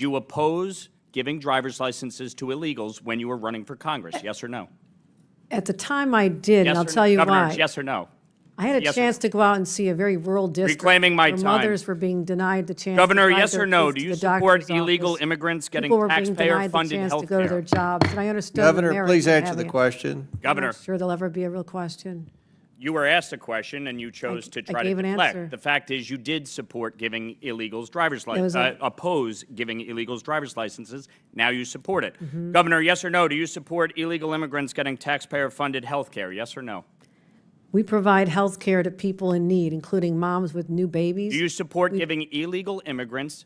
Do you oppose giving driver's licenses to illegals when you were running for Congress? Yes or no? At the time I did, and I'll tell you Governor, why. yes or no? I had a Yes or chance no? to go out and see a very rural district Reclaiming my where time. mothers were being denied the chance Governor, to drive yes their or no? kids Do to you the support doctor's illegal office. immigrants getting People were being denied the taxpayer-funded chance to health go to their care? jobs, and I understood the Governor, merits please of answer the having it. question. I'm Governor, not sure there'll ever be a real question. you were asked a question and you chose to try to gave an deflect. answer. The fact is you did support giving illegals driver's licenses, oppose giving illegals driver's licenses. Now you support it. Mm-hmm. Governor, yes or no? Do you support illegal immigrants getting taxpayer-funded health care? Yes or no? We provide health care to people in need, including moms with new babies. Do you support giving illegal immigrants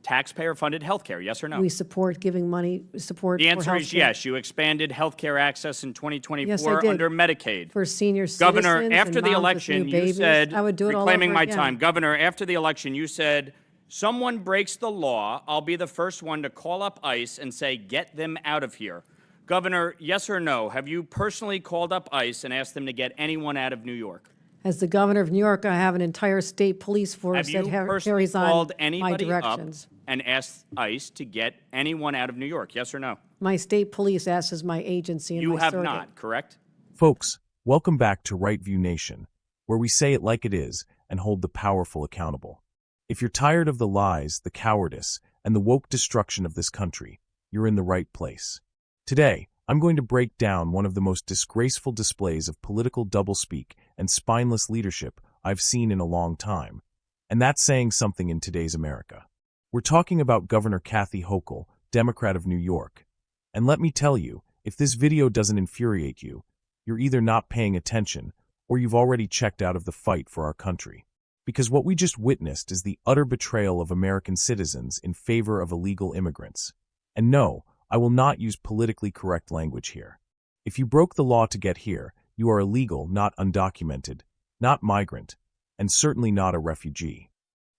taxpayer-funded health care? Yes or no? We support giving money, support The for answer is healthcare yes. You expanded health care access in 2024 Yes, I did. under Medicaid. for senior citizens Governor, and after the moms with election, new you babies. said, I would do it all reclaiming over my again. time. Governor, after the election, you said, someone breaks the law, I'll be the first one to call up ICE and say, get them out of here. Governor, yes or no? Have you personally called up ICE and asked them to get anyone out of New York? As the governor of New York, I have an entire state police force Have you that personally carries on called my anybody up directions. and asked ICE to get anyone out of New York? Yes or no? My state police acts as my agency and You my have surrogate. not, correct? Folks, welcome back to Right View Nation, where we say it like it is and hold the powerful accountable. If you're tired of the lies, the cowardice, and the woke destruction of this country, you're in the right place. Today, I'm going to break down one of the most disgraceful displays of political doublespeak and spineless leadership I've seen in a long time. And that's saying something in today's America. We're talking about Governor Kathy Hochul, Democrat of New York. And let me tell you, if this video doesn't infuriate you, you're either not paying attention or you've already checked out of the fight for our country. Because what we just witnessed is the utter betrayal of American citizens in favor of illegal immigrants. And no, I will not use politically correct language here. If you broke the law to get here, you are illegal, not undocumented, not migrant, and certainly not a refugee.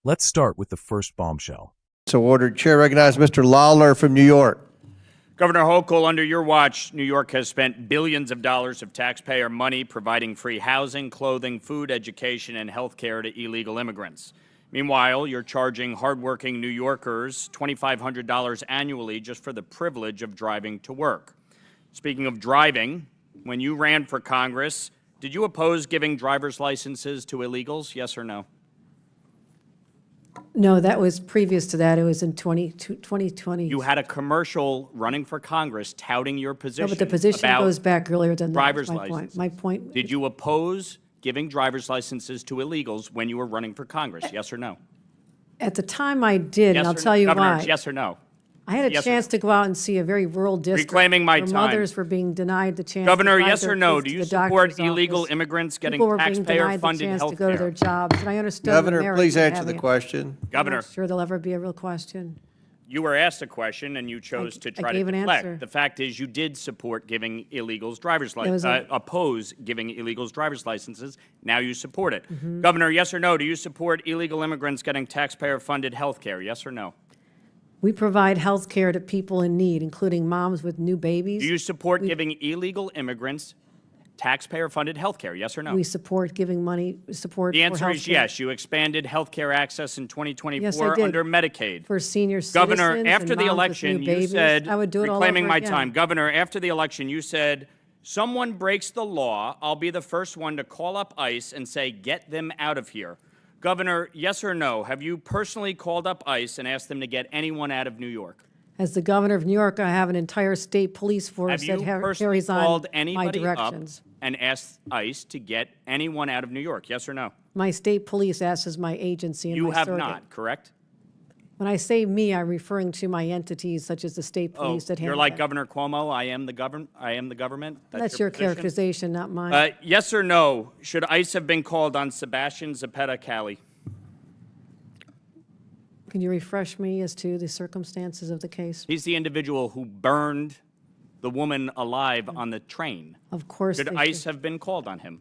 Let's start with the first bombshell. So ordered. Chair recognizes Mr. Lawler from New York. Governor Hochul, under your watch, New York has spent billions of dollars of taxpayer money providing free housing, clothing, food, education, and health care to illegal immigrants. Meanwhile, you're charging hardworking New Yorkers $2,500 annually just for the privilege of driving to work. Speaking of driving, when you ran for Congress, did you oppose giving driver's licenses to illegals? Yes or no? No, that was previous to that. It was in 2020. You had a commercial running for Congress touting your position. No, but the position about goes back earlier than that. driver's That's my point. licenses. My point. Did you oppose giving driver's licenses to illegals when you were running for Congress? Yes or no? At the time I did, and Yes I'll or tell no? you Governor, why. yes or no? I had a yes or chance no? to go out and see a very rural district Reclaiming my where time. mothers were being denied the chance Governor, to drive yes their or no? kids Do to you the support doctor's illegal office. immigrants getting People were being denied the taxpayer-funded chance to health go to their care? jobs, and I understood the Governor, merits please of answer having the it. question. I'm Governor, not sure there'll ever be a real question. you were asked a question and you chose to try to gave an deflect. answer. The fact is you did support giving illegals driver's It was licenses, a- oppose giving illegals driver's licenses. Now you support it. Mm-hmm. Governor, yes or no? Do you support illegal immigrants getting taxpayer-funded health care? Yes or no? We provide health care to people in need, including moms with new babies. Do you support giving illegal immigrants taxpayer-funded health care? Yes or no? We support giving money, support The for answer health is care yes. You expanded health care access in 2024 Yes, I did. under Medicaid. for senior citizens Governor, and after the moms with election, new you babies. said, I would do it all reclaiming over my again. time. Governor, after the election, you said, someone breaks the law, I'll be the first one to call up ICE and say, get them out of here. Governor, yes or no? Have you personally called up ICE and asked them to get anyone out of New York? As the governor of New York, I have an entire state police force Have you that personally carries on called my anybody up directions. and asked ICE to get anyone out of New York? Yes or no? My state police acts as my agency and You my have surrogate. not, correct? When I say me, I'm referring to my entities such as the state police that handle Oh, you're like that. Governor Cuomo. I am the government. That's your position? characterization, not mine. Yes or no? Should ICE have been called on Sebastian Zapata Cali? Can you refresh me as to the circumstances of the case? He's the individual who burned the woman alive on the train. Of course, Should they ICE should. have been called on him?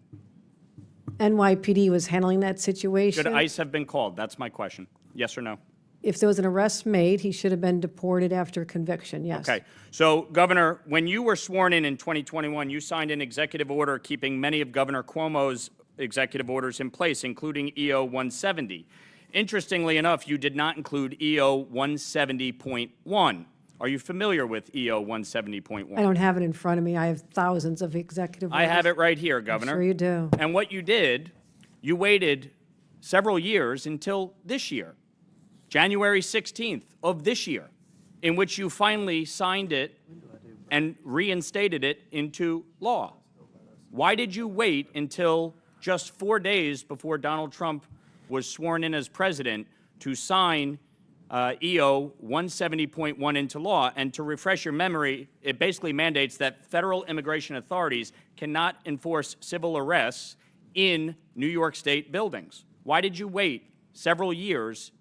NYPD was handling that situation. Should ICE have been called? That's my question. Yes or no? If there was an arrest made, he should have been deported after conviction, yes. Okay. So, Governor, when you were sworn in 2021, you signed an executive order keeping many of Governor Cuomo's executive orders in place, including EO 170. Interestingly enough, you did not include EO 170.1. Are you familiar with EO 170.1? I don't have it in front of me. I have thousands of executive orders. I have it right here, Governor. Sure you do. And what you did, you waited several years until this year, January 16th of this year, in which you finally signed it and reinstated it into law. Why did you wait until just 4 days before Donald Trump was sworn in as president to sign EO 170.1 into law? And to refresh your memory, it basically mandates that federal immigration authorities cannot enforce civil arrests in New York State buildings. Why did you wait several years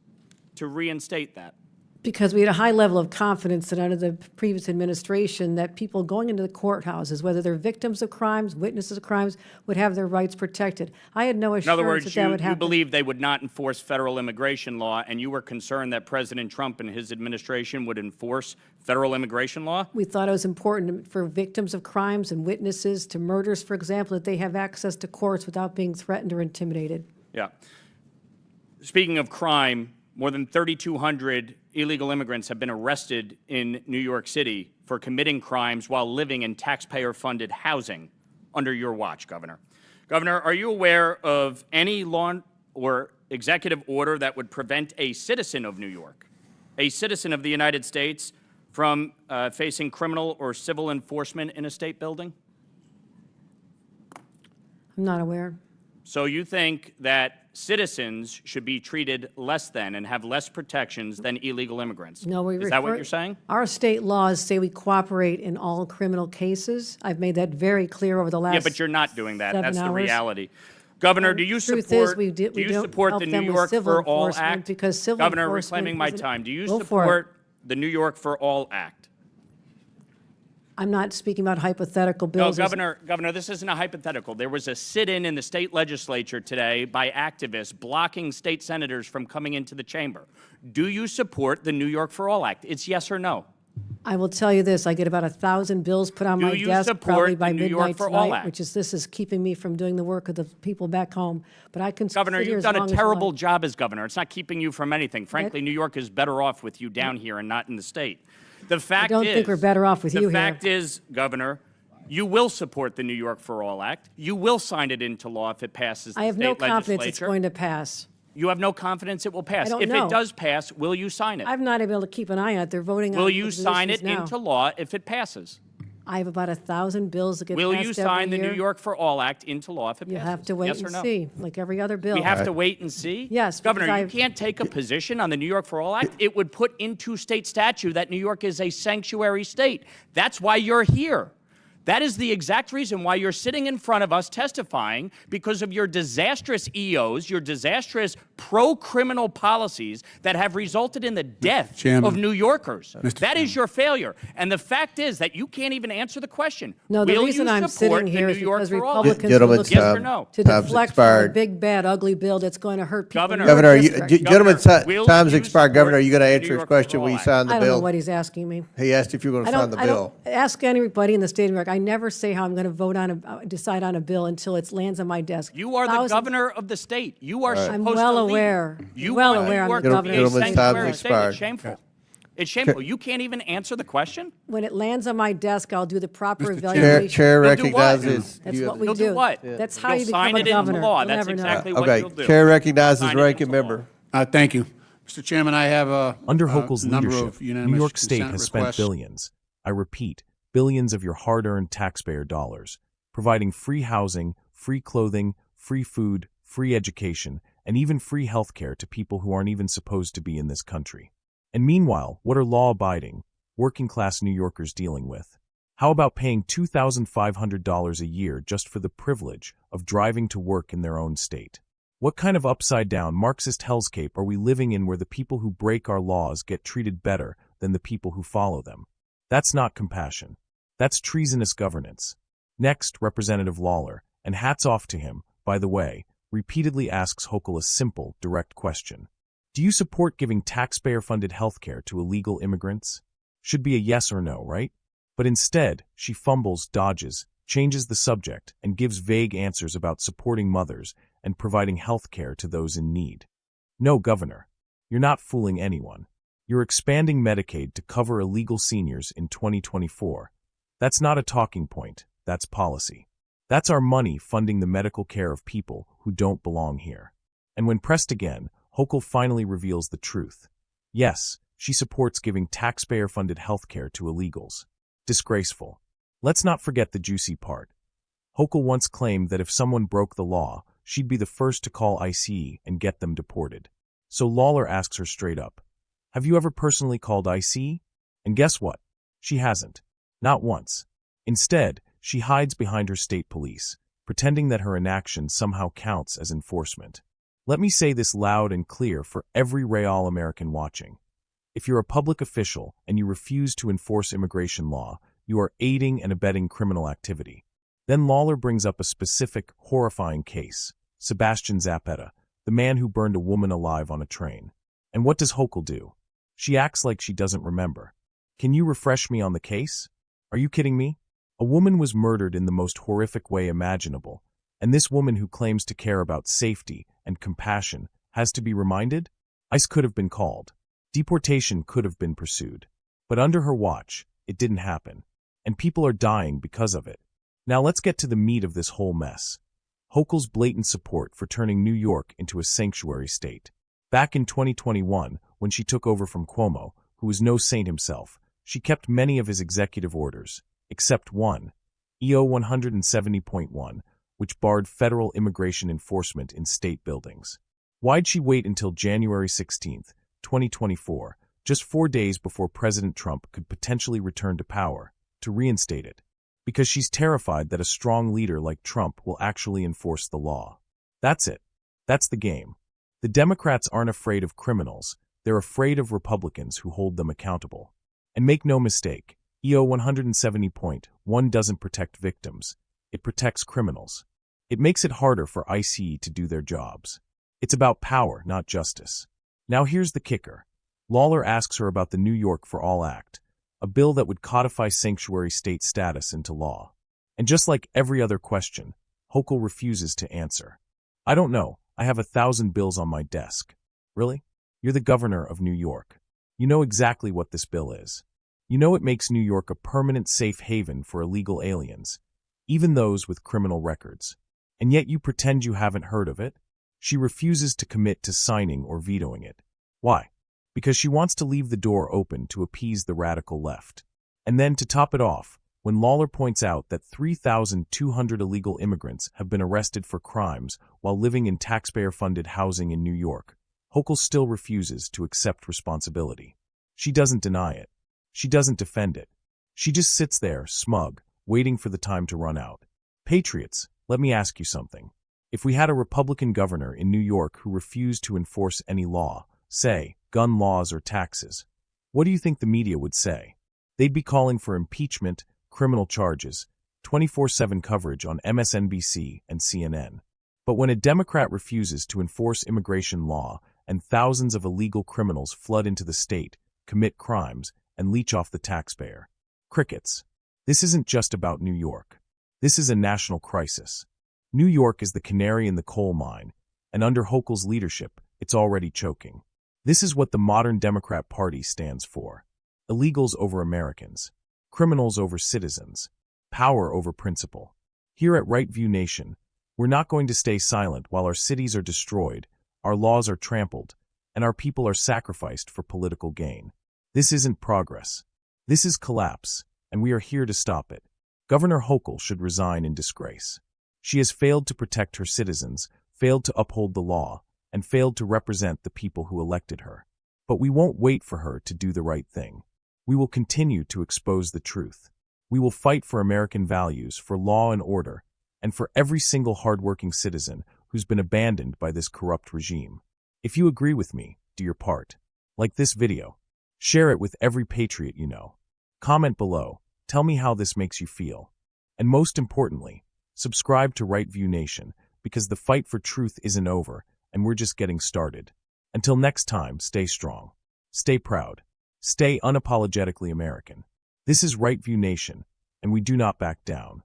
to reinstate that? Because we had a high level of confidence that under the previous administration that people going into the courthouses, whether they're victims of crimes, witnesses of crimes, would have their rights protected. I had no In assurance other words, that that would you happen. believe they would not enforce federal immigration law, and you were concerned that President Trump and his administration would enforce federal immigration law? We thought it was important for victims of crimes and witnesses to murders, for example, that they have access to courts without being threatened or intimidated. Yeah. Speaking of crime, more than 3,200 illegal immigrants have been arrested in New York City for committing crimes while living in taxpayer-funded housing under your watch, Governor. Governor, are you aware of any law or executive order that would prevent a citizen of New York, a citizen of the United States, from facing criminal or civil enforcement in a state building? I'm not aware. So you think that citizens should be treated less than and have less protections than illegal immigrants? No, Is that what you're saying? Our state laws say we cooperate in all criminal cases. I've made that very clear over the last Yeah, but you're not doing that. 7 That's the hours. reality. Governor, do you Truth support, is, we do you don't support help the New them with York civil for All enforcement Act? because civil Governor, enforcement reclaiming my isn't- time. Do you Go for it. support the New York for All Act? I'm not speaking about hypothetical No, bills. Governor, this isn't a hypothetical. There was a sit-in in the state legislature today by activists blocking state senators from coming into the chamber. Do you support the New York for All Act? It's yes or no. I will tell you this, I get about 1,000 bills put on Do my you desk support probably the by New York midnight for All tonight, Act? which is, this is keeping me from doing the work of the people back home. But I can Governor, sit here you've as done long a as you terrible like. job as governor. It's not keeping you from anything. Frankly, New York is better off with you down here and not in the state. The fact don't think we're better off with you here. The fact is, Governor, you will support the New York for All Act. You will sign it into law if it passes the I have no state confidence it's legislature. going to pass. You have no confidence it will pass. I don't If know. it does pass, will you sign it? I'm not able to keep an eye on it. They're voting on Will it you with the sign issues it now. into law if it passes? I have about 1,000 bills that get Will passed you every sign the year. New York for All Act into law if it You passes? have to wait yes or and no? see, like every other bill. We have to wait and see? Yes, Governor, because you can't take a position on the New York for All Act. It would put into state statute that New York is a sanctuary state. That's why you're here. That is the exact reason why you're sitting in front of us testifying, because of your disastrous EOs, your disastrous pro-criminal policies that have resulted in the death Chairman. of New Yorkers. Mr. That is your failure. And the fact is that you can't even answer the question. No, the Will reason you I'm support sitting the here New is York because for All Act? Republicans are Gentlemen, looking Yes or no? to time's deflect from a expired. big, bad, ugly bill that's going to hurt people in Governor. your Governor, district. gentleman's will time's you expired. Governor, are you going to support answer New his York question for when All you Act? sign the I don't know bill? what he's asking me. He asked if you were going I to sign don't, the I bill. don't ask anybody in the state of New York. I never say how I'm going to vote on decide on a bill until it lands on my desk. You are the Thousands- governor of the state. You are supposed I'm to well lead. aware. You Well want aware I'm New York the to governor be a of the Gentleman's state. time's sanctuary state. expired. It's shameful. It's shameful. You can't even answer the question? When it lands on my desk, I'll do the proper Mr. Chair- evaluation. Chair You'll do what? recognizes. That's you what have- we You'll do. do what? That's how You'll you sign become it a governor. into law. You'll That's never know. exactly what Okay, you'll do. Chair recognizes Sign it ranking into law. member. Thank you. Mr. Chairman, I have a Under Hochul's number leadership, of unanimous New York State consent has spent requests. billions, I repeat, billions of your hard-earned taxpayer dollars, providing free housing, free clothing, free food, free education, and even free health care to people who aren't even supposed to be in this country. And meanwhile, what are law-abiding, working-class New Yorkers dealing with? How about paying $2,500 a year just for the privilege of driving to work in their own state? What kind of upside-down Marxist hellscape are we living in where the people who break our laws get treated better than the people who follow them? That's not compassion. That's treasonous governance. Next, Representative Lawler, and hats off to him, by the way, repeatedly asks Hochul a simple, direct question. Do you support giving taxpayer-funded health care to illegal immigrants? Should be a yes or no, right? But instead, she fumbles, dodges, changes the subject, and gives vague answers about supporting mothers and providing health care to those in need. No, Governor. You're not fooling anyone. You're expanding Medicaid to cover illegal seniors in 2024. That's not a talking point, that's policy. That's our money funding the medical care of people who don't belong here. And when pressed again, Hochul finally reveals the truth. Yes, she supports giving taxpayer-funded health care to illegals. Disgraceful. Let's not forget the juicy part. Hochul once claimed that if someone broke the law, she'd be the first to call ICE and get them deported. So Lawler asks her straight up, have you ever personally called ICE? And guess what? She hasn't. Not once. Instead, she hides behind her state police, pretending that her inaction somehow counts as enforcement. Let me say this loud and clear for every real American watching. If you're a public official and you refuse to enforce immigration law, you are aiding and abetting criminal activity. Then Lawler brings up a specific, horrifying case, Sebastian Zapata, the man who burned a woman alive on a train. And what does Hochul do? She acts like she doesn't remember. Can you refresh me on the case? Are you kidding me? A woman was murdered in the most horrific way imaginable, and this woman who claims to care about safety and compassion has to be reminded? ICE could have been called. Deportation could have been pursued. But under her watch, it didn't happen, and people are dying because of it. Now let's get to the meat of this whole mess. Hochul's blatant support for turning New York into a sanctuary state. Back in 2021, when she took over from Cuomo, who was no saint himself, she kept many of his executive orders, except one, EO 170.1, which barred federal immigration enforcement in state buildings. Why'd she wait until January 16, 2024, just 4 days before President Trump could potentially return to power, to reinstate it? Because she's terrified that a strong leader like Trump will actually enforce the law. That's it. That's the game. The Democrats aren't afraid of criminals, they're afraid of Republicans who hold them accountable. And make no mistake, EO 170.1 doesn't protect victims, it protects criminals. It makes it harder for ICE to do their jobs. It's about power, not justice. Now here's the kicker. Lawler asks her about the New York for All Act, a bill that would codify sanctuary state status into law. And just like every other question, Hochul refuses to answer. I don't know, I have 1,000 bills on my desk. Really? You're the governor of New York. You know exactly what this bill is. You know it makes New York a permanent safe haven for illegal aliens, even those with criminal records. And yet you pretend you haven't heard of it? She refuses to commit to signing or vetoing it. Why? Because she wants to leave the door open to appease the radical left. And then to top it off, when Lawler points out that 3,200 illegal immigrants have been arrested for crimes while living in taxpayer-funded housing in New York, Hochul still refuses to accept responsibility. She doesn't deny it. She doesn't defend it. She just sits there, smug, waiting for the time to run out. Patriots, let me ask you something. If we had a Republican governor in New York who refused to enforce any law, say, gun laws or taxes, what do you think the media would say? They'd be calling for impeachment, criminal charges, 24/7 coverage on MSNBC and CNN. But when a Democrat refuses to enforce immigration law and thousands of illegal criminals flood into the state, commit crimes, and leech off the taxpayer, crickets. This isn't just about New York. This is a national crisis. New York is the canary in the coal mine, and under Hochul's leadership, it's already choking. This is what the modern Democrat Party stands for. Illegals over Americans. Criminals over citizens. Power over principle. Here at Right View Nation, we're not going to stay silent while our cities are destroyed, our laws are trampled, and our people are sacrificed for political gain. This isn't progress. This is collapse, and we are here to stop it. Governor Hochul should resign in disgrace. She has failed to protect her citizens, failed to uphold the law, and failed to represent the people who elected her. But we won't wait for her to do the right thing. We will continue to expose the truth. We will fight for American values, for law and order, and for every single hardworking citizen who's been abandoned by this corrupt regime. If you agree with me, do your part. Like this video. Share it with every patriot you know. Comment below. Tell me how this makes you feel. And most importantly, subscribe to Right View Nation, because the fight for truth isn't over, and we're just getting started. Until next time, stay strong. Stay proud. Stay unapologetically American. This is Right View Nation, and we do not back down.